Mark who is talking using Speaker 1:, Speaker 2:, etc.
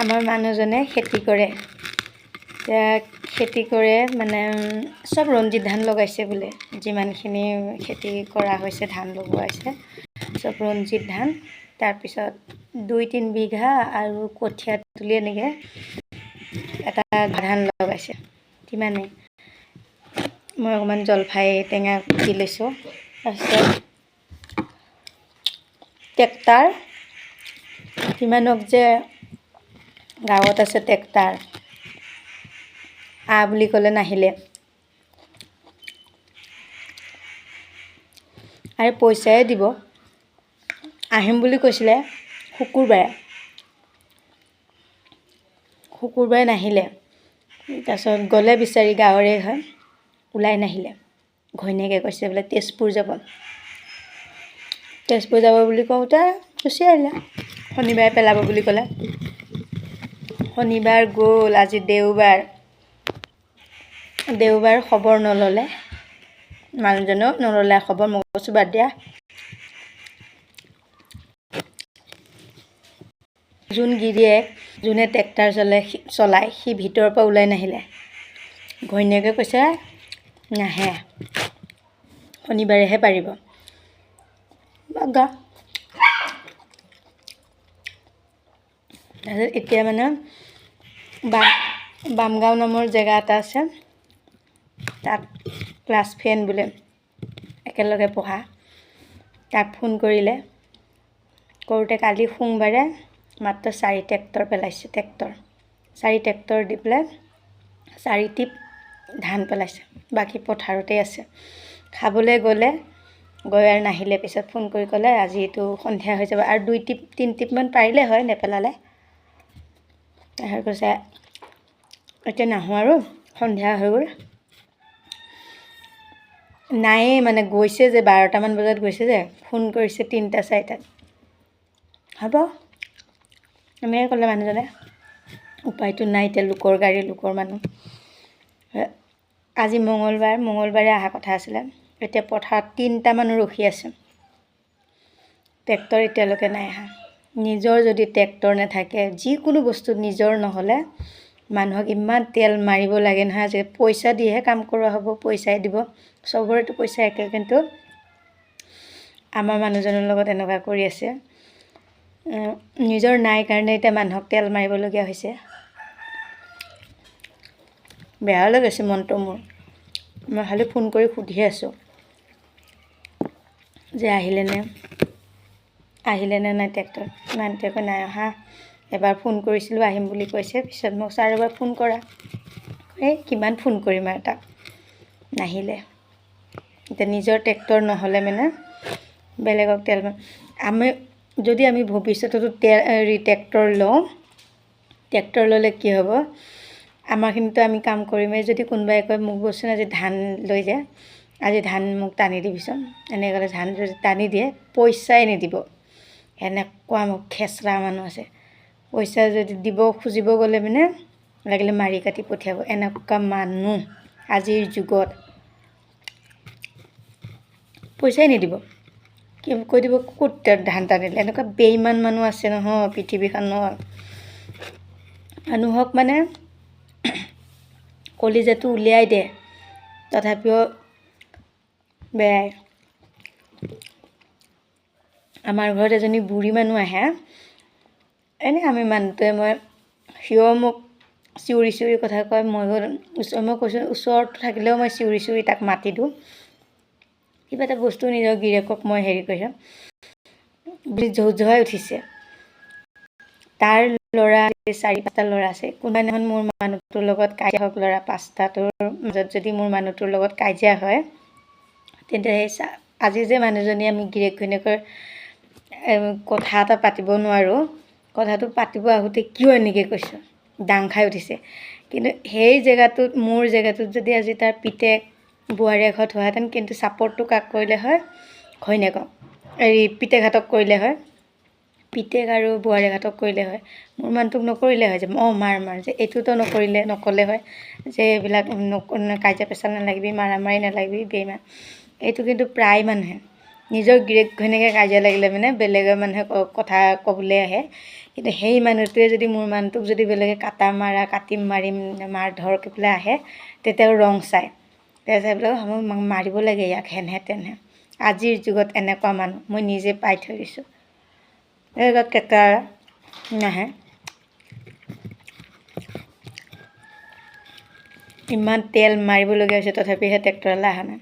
Speaker 1: আমাৰ মানুহজনে খেতি কৰে খেতি কৰে মানে চব ৰঞ্জিত ধান লগাইছে বোলে যিমানখিনি খেতি কৰা হৈছে ধান লগোৱাইছে চব ৰঞ্জিত ধান তাৰপিছত 2-3 বিঘা আৰু কঠীয়া তুলি এনেকৈ এটা ধান লগাইছে কিমানে মই অকণমান জলফাই টেঙা দি লৈছোঁ তাৰপিছত ট্ৰেক্টৰ কিমানক যে গাঁৱত আছে ট্ৰেক্টৰ বুলি ক'লে নাহিলে আৰু পইচাই দিব আহিম বুলি কৈছিলে শুকুৰবাৰে নাহিলে তাৰপিছত গ'লে বিচাৰি গাঁৱৰে হয় ওলাই নাহিলে ঘৈণীয়েকে কৈছে বোলে তেজপুৰ যাব বুলি কওঁতে গুচি আহিলে শনিবাৰে পেলাব বুলি ক'লে শনিবাৰ গ'ল আজি দেওবাৰ খবৰ নল'লে মানুহজনেও নল'লে খবৰ মই কৈছোঁ বাদ দিয়া যোন গিৰিয়েক যোনে ট্ৰেক্টৰ চলায় সি ভিতৰৰ পৰা ওলাই নাহিলে ঘৈণীয়েকে কৈছে নাহে শনিবাৰেহে পাৰিব বাগা তাৰপিছত এতিয়া মানে বামগাঁও নামৰ জেগা এটা আছে তাত ক্লাছ ফ্ৰেণ্ড বোলে একেলগে পঢ়া তাক ফোন কৰোঁতে কালি সোমবাৰে মাত্ৰ 4 ট্ৰেক্টৰ পেলাইছে 4 ট্ৰেক্টৰ দি পেলাই 4 টিপ ধান পেলাইছে বাকী পথাৰতে আছে খাবলৈ গ'লে গৈ আৰু নাহিলে পিছত ফোন কৰি ক'লে আজি এইটো সন্ধিয়া হৈ যাব আৰু 2-3 টিপমান পাৰিলে হয় নেপেলালে তাৰ কৈছে এতিয়া নাহোঁ আৰু সন্ধিয়া হৈ গ'ল নায়ে মানে গৈছে যে 12টামান বজাত গৈছে যে ফোন কৰিছে 3-4টাত হ'ব এনেকৈ ক'লে মানুহজনে উপায়টো নাই এতিয়া লোকৰ গাড়ী লোকৰ মানুহ আজি মঙলবাৰে অহা কথা আছিলে এতিয়া পথাৰত 3টা মানুহ ৰখি আছে ট্ৰেক্টৰ এতিয়ালৈকে নাই অহা নিজৰ যদি ট্ৰেক্টৰ নাথাকে যিকোনো বস্তু নিজৰ নহ'লে মানুহক ইমান তেল মাৰিব লাগে নহয় যে পইচা দিহে কাম কৰোৱা হ'ব পইচাই দিব চবৰেতো পইচা একে কিন্তু আমাৰ মানুহজনৰ লগত এনেকুৱা কৰি আছে নিজৰ নাই কাৰণে এতিয়া মানুহক তেল মাৰিবলগীয়া হৈছে বেয়া লাগিছে মনটো মোৰ মই খালি ফোন কৰি সুধি আছোঁ যে আহিলে নে নাই ট্ৰেক্টৰ মানুহটোৱে নাই অহা এবাৰ ফোন কৰিছিলোঁ আহিম বুলি কৈছে পিছত মোক আৰু এবাৰ ফোন কৰা কিমান ফোন কৰিম আৰু তাক নাহিলে এতিয়া নিজৰ ট্ৰেক্টৰ নহ'লে মানে বেলেগক তেল যদি আমি ভৱিষ্যততো ট্ৰেক্টৰ ল'লে কি হ'ব আমাৰখিনিতো আমি কাম কৰিমেই যদি কোনোবাই কয় মোক বচোন আজি ধান লৈ যায় আজি ধান মোক টানি দিবিচোন এনেকৈ ক'লে ধান যদি টানি দিয়ে পইচাই নিদিব এনেকুৱা মোক খেচৰা মানুহ আছে পইচা যদি দিব খুজিব গ'লে মানে লাগিলে মাৰি কাটি পঠিয়াব এনেকুৱা মানুহ আজিৰ যুগত পইচাই নিদিব কি কৈ দিব ক'ত ধান টানিলে এনেকুৱা বেইমান মানুহ আছে নহয় পৃথিৱীখনত মানুহক মানে কলিজাটো উলিয়াই দিয়ে তথাপিও বেয়াই আমাৰ ঘৰত এজনী বুঢ়ী মানুহ আহে এনেই আমি মানুহটোৱে সিও মোক চিঞৰি কথা কয় মই কৈছোঁ ওচৰত থাকিলেও মই চিঞৰি তাক মাতি দিওঁ কিবা এটা বস্তু নিজৰ গিৰিয়েকক মই হেৰি কৰিছোঁ বুলি জোহাই উঠিছে তাৰ ল'ৰা 4-5টা ল'ৰা আছে কোনোবা দিনাখন মোৰ মানুহটোৰ লগত কাজিয়া হওক ল'ৰা 5টাটোৰ মাজত যদি মোৰ মানুহটোৰ লগত কাজিয়া হয় তেন্তে সেই আজি যে মানুহজনী আমি গিৰিয়েক ঘৈণীয়েকৰ কথা এটা পাতিব নোৱাৰোঁ কথাটো পাতিব আহোঁতে কিয় এনেকৈ কৈছোঁ দাং খাই উঠিছে কিন্তু সেই জেগাটোত মোৰ জেগাটোত যদি আজি তাৰ পিতেক বোৱাৰীয়েকহঁত হোৱাহেঁতেন কিন্তু ছাপৰ্টটো কাক কৰিলে হয় ঘৈণীয়েকক পিতেকহঁতক কৰিলে হয় পিতেক আৰু বোৱাৰীয়েকহঁতক কৰিলে হয় মোৰ মানুহটোক নকৰিলে হয় যে মাৰ যে এইটোতো নক'লে হয় যে এইবিলাক কাজিয়া পেচাল নালাগিবি মাৰামাৰি নালাগিবি বেইমান এইটো কিন্তু প্ৰায় মানুহে নিজৰ গিৰিয়েক ঘৈণীয়েকে কাজিয়া লাগিলে মানে বেলেগৰ মানুহে কথা ক'বলৈ আহে, কিন্তু সেই মানুহটোৱে যদি মোৰ মানুহটোক যদি বেলেগে কাটিম মাৰিম মাৰ ধৰ কৈ পেলাই আহে, তেতিয়াও ৰং চায়। তেতিয়া চাই পেলাই মোক মাৰিব লাগে ইয়াক হেনহে তেনহে। আজিৰ যুগত এনেকুৱা মানুহ মই নিজে পাই থৈ দিছোঁ। ট্ৰেক্টৰ নাহে, ইমান তেল মাৰিবলগীয়া হৈছে তথাপিহে ট্ৰেক্টৰলৈ অহা নাই।